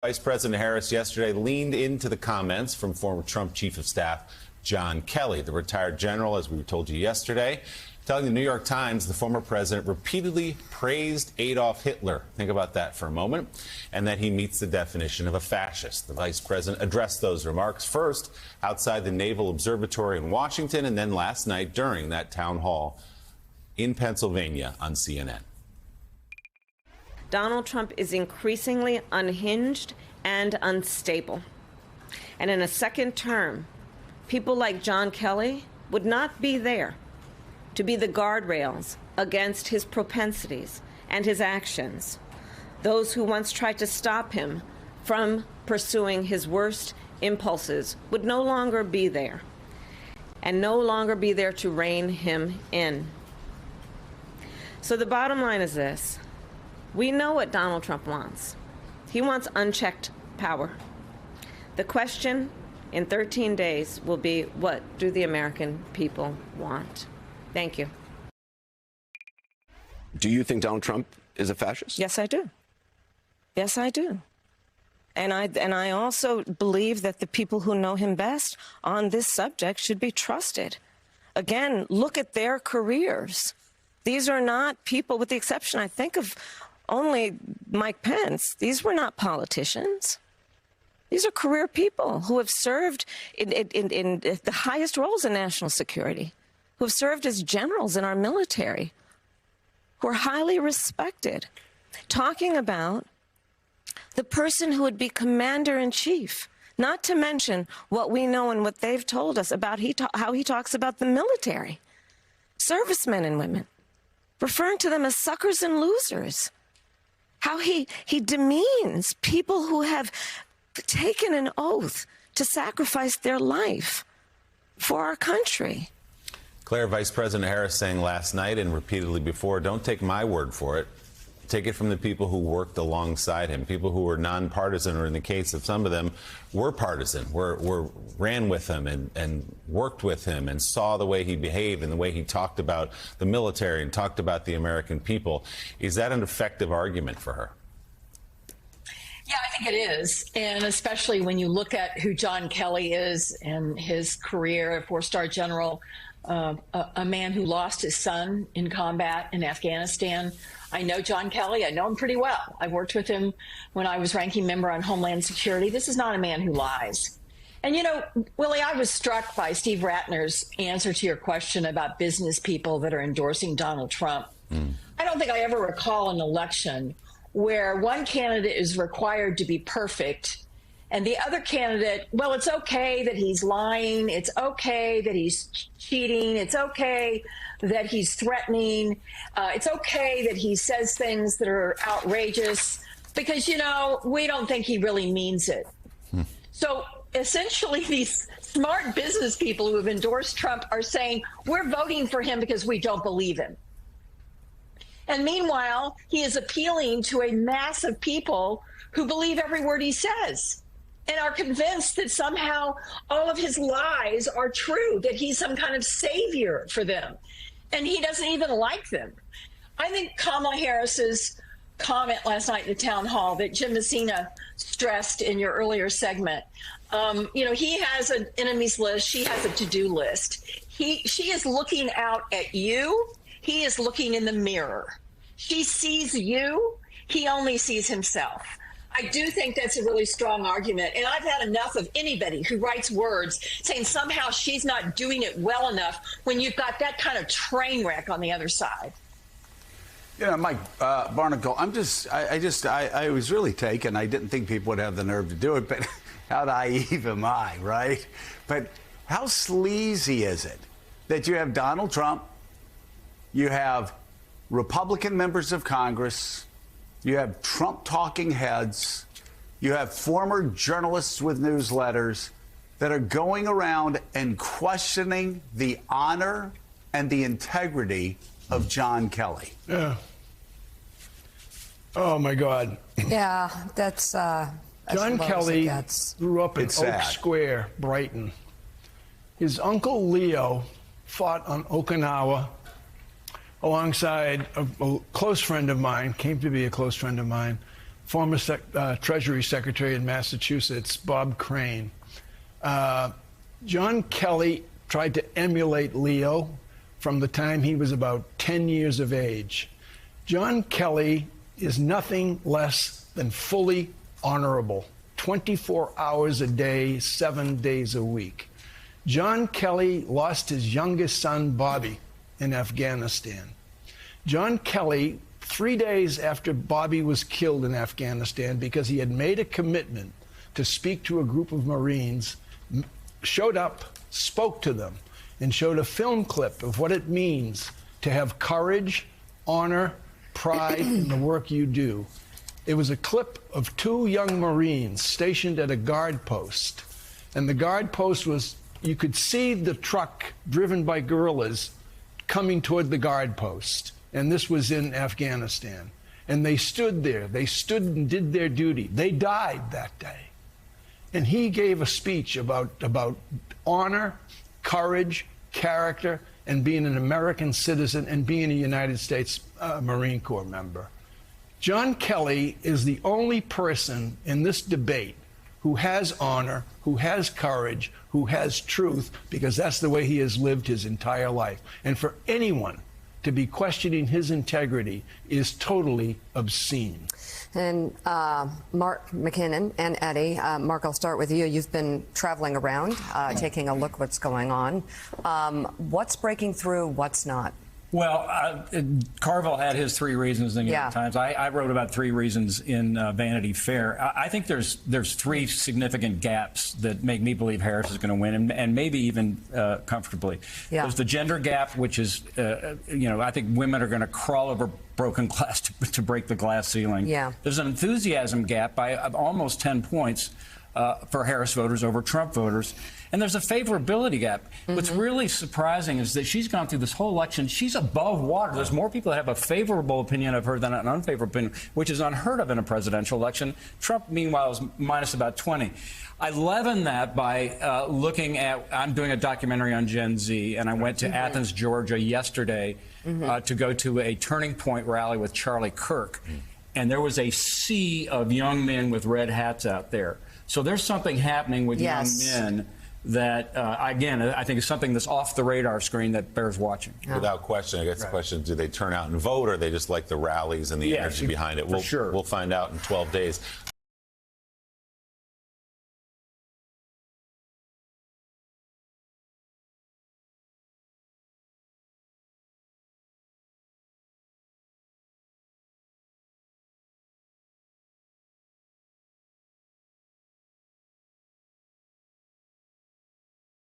Vice President Harris yesterday leaned into the comments from former Trump Chief of Staff John Kelly, the retired general, as we told you yesterday, telling the New York Times the former president repeatedly praised Adolf Hitler. Think about that for a moment. And that he meets the definition of a fascist. The vice president addressed those remarks first outside the Naval Observatory in Washington, and then last night during that town hall in Pennsylvania on CNN. Donald Trump is increasingly unhinged and unstable. And in a second term, people like John Kelly would not be there to be the guardrails against his propensities and his actions. Those who once tried to stop him from pursuing his worst impulses would no longer be there, and no longer be there to rein him in. So the bottom line is this. We know what Donald Trump wants. He wants unchecked power. The question in 13 days will be, what do the American people want? Thank you. Do you think Donald Trump is a fascist? Yes, I do. Yes, I do. And I also believe that the people who know him best on this subject should be trusted. Again, look at their careers. These are not people, with the exception, I think, of only Mike Pence. These were not politicians. These are career people who have served in the highest roles in national security, who have served as generals in our military, who are highly respected. Talking about the person who would be commander-in-chief, not to mention what we know and what they've told us about how he talks about the military, servicemen and women, referring to them as suckers and losers. How he demeans people who have taken an oath to sacrifice their life for our country. Claire, Vice President Harris saying last night and repeatedly before, don't take my word for it. Take it from the people who worked alongside him, people who were nonpartisan, or in the case of some of them, were partisan, ran with him and worked with him and saw the way he behaved and the way he talked about the military and talked about the American people. Is that an effective argument for her? Yeah, I think it is. And especially when you look at who John Kelly is and his career, a four-star general, a man who lost his son in combat in Afghanistan. I know John Kelly. I know him pretty well. I worked with him when I was ranking member on Homeland Security. This is not a man who lies. And, you know, Willie, I was struck by Steve Ratner's answer to your question about business people that are endorsing Donald Trump. I don't think I ever recall an election where one candidate is required to be perfect and the other candidate, well, it's okay that he's lying. It's okay that he's cheating. It's okay that he's threatening. It's okay that he says things that are outrageous because, you know, we don't think he really means it. So essentially, these smart business people who have endorsed Trump are saying, we're voting for him because we don't believe him. And meanwhile, he is appealing to a mass of people who believe every word he says and are convinced that somehow all of his lies are true, that he's some kind of savior for them. And he doesn't even like them. I think Kamala Harris's comment last night in the town hall that Jim Messina stressed in your earlier segment, you know, he has an enemies list. She has a to-do list. She is looking out at you. He is looking in the mirror. She sees you. He only sees himself. I do think that's a really strong argument. And I've had enough of anybody who writes words saying somehow she's not doing it well enough when you've got that kind of train wreck on the other side. You know, Mike Barnicle, I was really taken. I didn't think people would have the nerve to do it, but how naive am I, right? But how sleazy is it that you have Donald Trump, you have Republican members of Congress, you have Trump talking heads, you have former journalists with newsletters that are going around and questioning the honor and the integrity of John Kelly. Yeah. Oh, my God. Yeah, that's John Kelly grew up in Oak Square, Brighton. His uncle Leo fought on Okinawa alongside a close friend of mine, came to be a close friend of mine, former Treasury Secretary in Massachusetts, Bob Crane. John Kelly tried to emulate Leo from the time he was about 10 years of age. John Kelly is nothing less than fully honorable, 24 hours a day, 7 days a week. John Kelly lost his youngest son, Bobby, in Afghanistan. John Kelly, 3 days after Bobby was killed in Afghanistan, because he had made a commitment to speak to a group of Marines, showed up, spoke to them, and showed a film clip of what it means to have courage, honor, pride in the work you do. It was a clip of 2 young Marines stationed at a guard post. And the guard post was, you could see the truck driven by guerrillas coming toward the guard post. And this was in Afghanistan. And they stood there. They stood and did their duty. They died that day. And he gave a speech about honor, courage, character, and being an American citizen and being a United States Marine Corps member. John Kelly is the only person in this debate who has honor, who has courage, who has truth, because that's the way he has lived his entire life. And for anyone to be questioning his integrity is totally obscene. And Mark McKinnon and Eddie, Mark, I'll start with you. You've been traveling around, taking a look what's going on. What's breaking through? What's not? Well, Carville had his 3 reasons in the New York Times. I wrote about 3 reasons in Vanity Fair. I think there's 3 significant gaps that make me believe Harris is going to win, and maybe even comfortably. Yeah. There's the gender gap, which is, I think women are going to crawl over broken glass to break the glass ceiling. Yeah. There's an enthusiasm gap by almost 10 points for Harris voters over Trump voters. And there's a favorability gap. What's really surprising is that she's gone through this whole election. She's above water. There's more people that have a favorable opinion of her than an unfavorable opinion, which is unheard of in a presidential election. Trump, meanwhile, is minus about 20. I leaven that by looking at, I'm doing a documentary on Gen Z, and I went to Athens, Georgia yesterday to go to a Turning Point rally with Charlie Kirk. And there was a sea of young men with red hats out there. So there's something happening with young men that, again, I think is something that's off the radar screen that bears watching. Without question. I guess the question is, do they turn out and vote, or they just like the rallies and the energy behind it? We'll find out in 12 days.